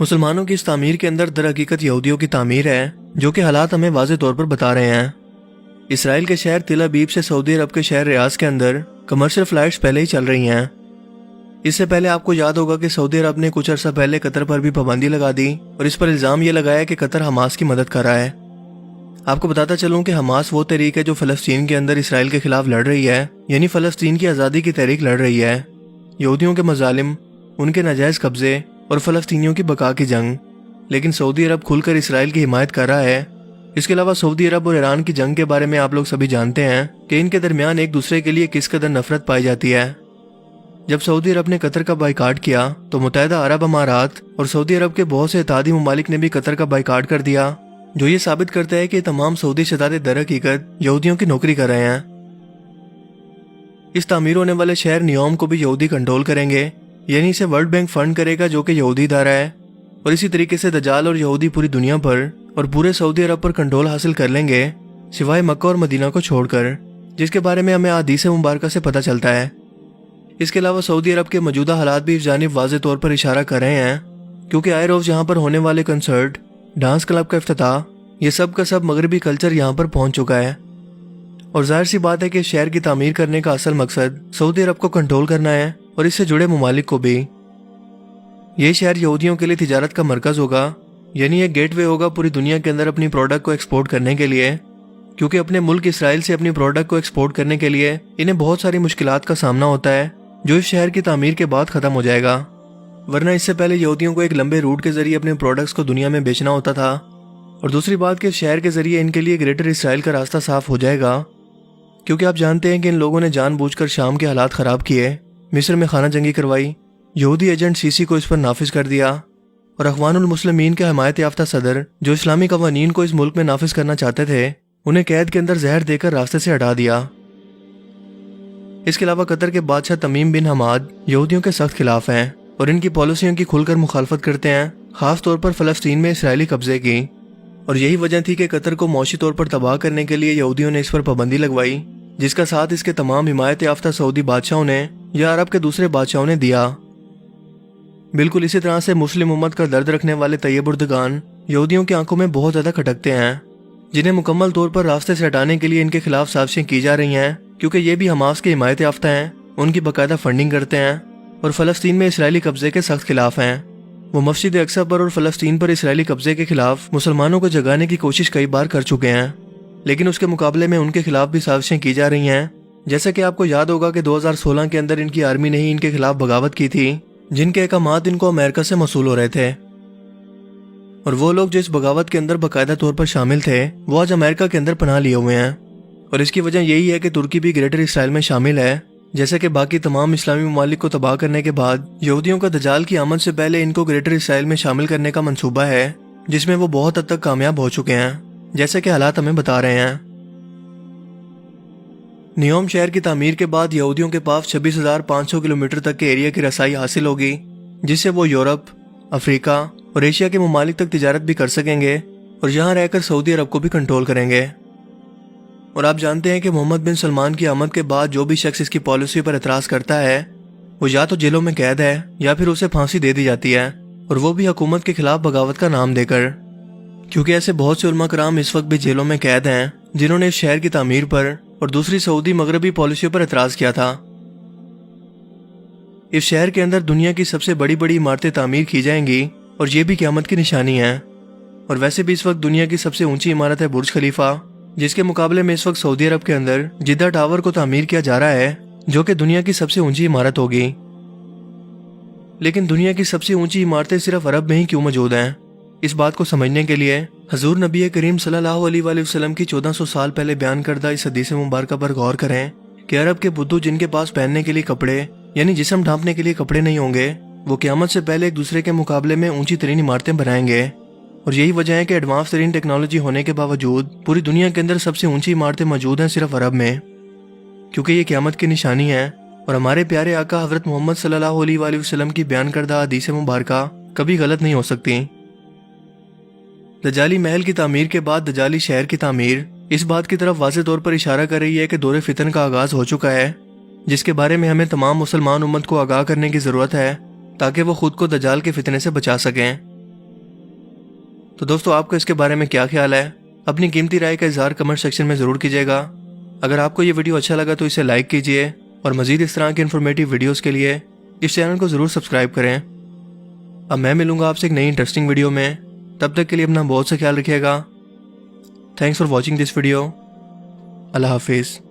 مسلمانوں کی اس تعمیر کے اندر در حقیقت یہودیوں کی تعمیر ہے، جو کہ حالات ہمیں واضح طور پر بتا رہے ہیں۔ اسرائیل کے شہر تل ابیب سے سعودی عرب کے شہر ریاض کے اندر کمرشل فلائٹس پہلے ہی چل رہی ہیں۔ اس سے پہلے آپ کو یاد ہوگا کہ سعودی عرب نے کچھ عرصہ پہلے قطر پر بھی پابندی لگا دی اور اس پر الزام یہ لگایا کہ قطر حماس کی مدد کر رہا ہے۔ آپ کو بتاتا چلوں کہ حماس وہ تحریک ہے جو فلسطین کے اندر اسرائیل کے خلاف لڑ رہی ہے، یعنی فلسطین کی آزادی کی تحریک لڑ رہی ہے۔ یہودیوں کے مظالم، ان کے ناجائز قبضے اور فلسطینیوں کی بقا کی جنگ، لیکن سعودی عرب کھل کر اسرائیل کی حمایت کر رہا ہے۔ اس کے علاوہ سعودی عرب اور ایران کی جنگ کے بارے میں آپ لوگ سبھی جانتے ہیں کہ ان کے درمیان ایک دوسرے کے لیے کس قدر نفرت پائی جاتی ہے۔ جب سعودی عرب نے قطر کا بائیکاٹ کیا تو متحدہ عرب امارات اور سعودی عرب کے بہت سے اتحادی ممالک نے بھی قطر کا بائیکاٹ کر دیا، جو یہ ثابت کرتا ہے کہ تمام سعودی شہزادے در حقیقت یہودیوں کی نوکری کر رہے ہیں۔ اس تعمیر ہونے والے شہر نیوم کو بھی یہودی کنٹرول کریں گے، یعنی اسے ورلڈ بینک فنڈ کرے گا جو کہ یہودی ادارہ ہے، اور اسی طریقے سے دجال اور یہودی پوری دنیا پر اور پورے سعودی عرب پر کنٹرول حاصل کر لیں گے، سوائے مکہ اور مدینہ کو چھوڑ کر، جس کے بارے میں ہمیں احادیث مبارکہ سے پتہ چلتا ہے۔ اس کے علاوہ سعودی عرب کے موجودہ حالات بھی اس جانب واضح طور پر اشارہ کر رہے ہیں، کیونکہ آئے روز یہاں پر ہونے والے کنسرٹ، ڈانس کلب کا افتتاح، یہ سب کا سب مغربی کلچر یہاں پر پہنچ چکا ہے، اور ظاہر سی بات ہے کہ اس شہر کی تعمیر کرنے کا اصل مقصد سعودی عرب کو کنٹرول کرنا ہے اور اس سے جڑے ممالک کو بھی۔ یہ شہر یہودیوں کے لیے تجارت کا مرکز ہوگا، یعنی ایک گیٹ وے ہوگا پوری دنیا کے اندر اپنی پروڈکٹ کو ایکسپورٹ کرنے کے لیے، کیونکہ اپنے ملک اسرائیل سے اپنی پروڈکٹ کو ایکسپورٹ کرنے کے لیے انہیں بہت ساری مشکلات کا سامنا ہوتا ہے، جو اس شہر کی تعمیر کے بعد ختم ہو جائے گا، ورنہ اس سے پہلے یہودیوں کو ایک لمبے روٹ کے ذریعے اپنے پروڈکٹس کو دنیا میں بیچنا ہوتا تھا۔ اور دوسری بات کہ اس شہر کے ذریعے ان کے لیے گریٹر اسرائیل کا راستہ صاف ہو جائے گا، کیونکہ آپ جانتے ہیں کہ ان لوگوں نے جان بوجھ کر شام کے حالات خراب کیے، مصر میں خانہ جنگی کروائی، یہودی ایجنٹ سیسی کو اس پر نافذ کر دیا، اور اخوان المسلمین کے حمایت یافتہ صدر جو اسلامی قوانین کو اس ملک میں نافذ کرنا چاہتے تھے، انہیں قید کے اندر زہر دے کر راستے سے ہٹا دیا۔ اس کے علاوہ قطر کے بادشاہ تمیم بن حماد یہودیوں کے سخت خلاف ہیں اور ان کی پالیسیوں کی کھل کر مخالفت کرتے ہیں، خاص طور پر فلسطین میں اسرائیلی قبضے کی، اور یہی وجہ تھی کہ قطر کو معاشی طور پر تباہ کرنے کے لیے یہودیوں نے اس پر پابندی لگوائی، جس کا ساتھ اس کے تمام حمایت یافتہ سعودی بادشاہوں نے یا عرب کے دوسرے بادشاہوں نے دیا۔ بالکل اسی طرح سے مسلم امت کا درد رکھنے والے طیب اردگان یہودیوں کی آنکھوں میں بہت زیادہ کھٹکتے ہیں، جنہیں مکمل طور پر راستے سے ہٹانے کے لیے ان کے خلاف سازشیں کی جا رہی ہیں، کیونکہ یہ بھی حماس کے حمایت یافتہ ہیں، ان کی باقاعدہ فنڈنگ کرتے ہیں اور فلسطین میں اسرائیلی قبضے کے سخت خلاف ہیں۔ وہ مسجد اقصی پر اور فلسطین پر اسرائیلی قبضے کے خلاف مسلمانوں کو جگانے کی کوشش کئی بار کر چکے ہیں، لیکن اس کے مقابلے میں ان کے خلاف بھی سازشیں کی جا رہی ہیں، جیسا کہ آپ کو یاد ہوگا کہ 2016 کے اندر ان کی آرمی نے ہی ان کے خلاف بغاوت کی تھی، جن کے احکامات ان کو امریکہ سے موصول ہو رہے تھے، اور وہ لوگ جو اس بغاوت کے اندر باقاعدہ طور پر شامل تھے وہ آج امریکہ کے اندر پناہ لیے ہوئے ہیں، اور اس کی وجہ یہی ہے کہ ترکی بھی گریٹر اسرائیل میں شامل ہے، جیسے کہ باقی تمام اسلامی ممالک کو تباہ کرنے کے بعد یہودیوں کا دجال کی آمد سے پہلے ان کو گریٹر اسرائیل میں شامل کرنے کا منصوبہ ہے، جس میں وہ بہت حد تک کامیاب ہو چکے ہیں، جیسے کہ حالات ہمیں بتا رہے ہیں۔ نیوم شہر کی تعمیر کے بعد یہودیوں کے پاس 26,500 کلومیٹر تک کے ایریا کی رسائی حاصل ہوگی، جس سے وہ یورپ، افریقہ اور ایشیا کے ممالک تک تجارت بھی کر سکیں گے اور یہاں رہ کر سعودی عرب کو بھی کنٹرول کریں گے۔ اور آپ جانتے ہیں کہ محمد بن سلمان کی آمد کے بعد جو بھی شخص اس کی پالیسی پر اعتراض کرتا ہے وہ یا تو جیلوں میں قید ہے یا پھر اسے پھانسی دے دی جاتی ہے، اور وہ بھی حکومت کے خلاف بغاوت کا نام دے کر، کیونکہ ایسے بہت سے علماء کرام اس وقت بھی جیلوں میں قید ہیں جنہوں نے اس شہر کی تعمیر پر اور دوسری سعودی مغربی پالیسیوں پر اعتراض کیا تھا۔ اس شہر کے اندر دنیا کی سب سے بڑی بڑی عمارتیں تعمیر کی جائیں گی اور یہ بھی قیامت کی نشانی ہے، اور ویسے بھی اس وقت دنیا کی سب سے اونچی عمارت ہے برج خلیفہ، جس کے مقابلے میں اس وقت سعودی عرب کے اندر جدہ ٹاور کو تعمیر کیا جا رہا ہے، جو کہ دنیا کی سب سے اونچی عمارت ہوگی۔ لیکن دنیا کی سب سے اونچی عمارتیں صرف عرب میں ہی کیوں موجود ہیں؟ اس بات کو سمجھنے کے لیے حضور نبی کریم صلی اللہ علیہ وآلہ وسلم کی 1400 سال پہلے بیان کردہ اس حدیث مبارکہ پر غور کریں کہ عرب کے بدھو جن کے پاس پہننے کے لیے کپڑے یعنی جسم ڈھانپنے کے لیے کپڑے نہیں ہوں گے، وہ قیامت سے پہلے ایک دوسرے کے مقابلے میں اونچی ترین عمارتیں بنائیں گے، اور یہی وجہ ہے کہ ایڈوانس ترین ٹیکنالوجی ہونے کے باوجود پوری دنیا کے اندر سب سے اونچی عمارتیں موجود ہیں صرف عرب میں، کیونکہ یہ قیامت کی نشانی ہے، اور ہمارے پیارے آقا حضرت محمد صلی اللہ علیہ وآلہ وسلم کی بیان کردہ حدیث مبارکہ کبھی غلط نہیں ہو سکتی۔ دجالی محل کی تعمیر کے بعد دجالی شہر کی تعمیر اس بات کی طرف واضح طور پر اشارہ کر رہی ہے کہ دور فتن کا آغاز ہو چکا ہے، جس کے بارے میں ہمیں تمام مسلمان امت کو آگاہ کرنے کی ضرورت ہے تاکہ وہ خود کو دجال کے فتنے سے بچا سکیں۔ تو دوستو آپ کا اس کے بارے میں کیا خیال ہے؟ اپنی قیمتی رائے کا اظہار کمنٹ سیکشن میں ضرور کیجیے گا۔ اگر آپ کو یہ ویڈیو اچھا لگا تو اسے لائک کیجیے اور مزید اس طرح کے انفارمیٹیو ویڈیوز کے لیے اس چینل کو ضرور سبسکرائب کریں۔ اب میں ملوں گا آپ سے ایک نئی انٹرسٹنگ ویڈیو میں، تب تک کے لیے اپنا بہت سا خیال رکھیے گا۔ Thanks for watching this video. اللہ حافظ۔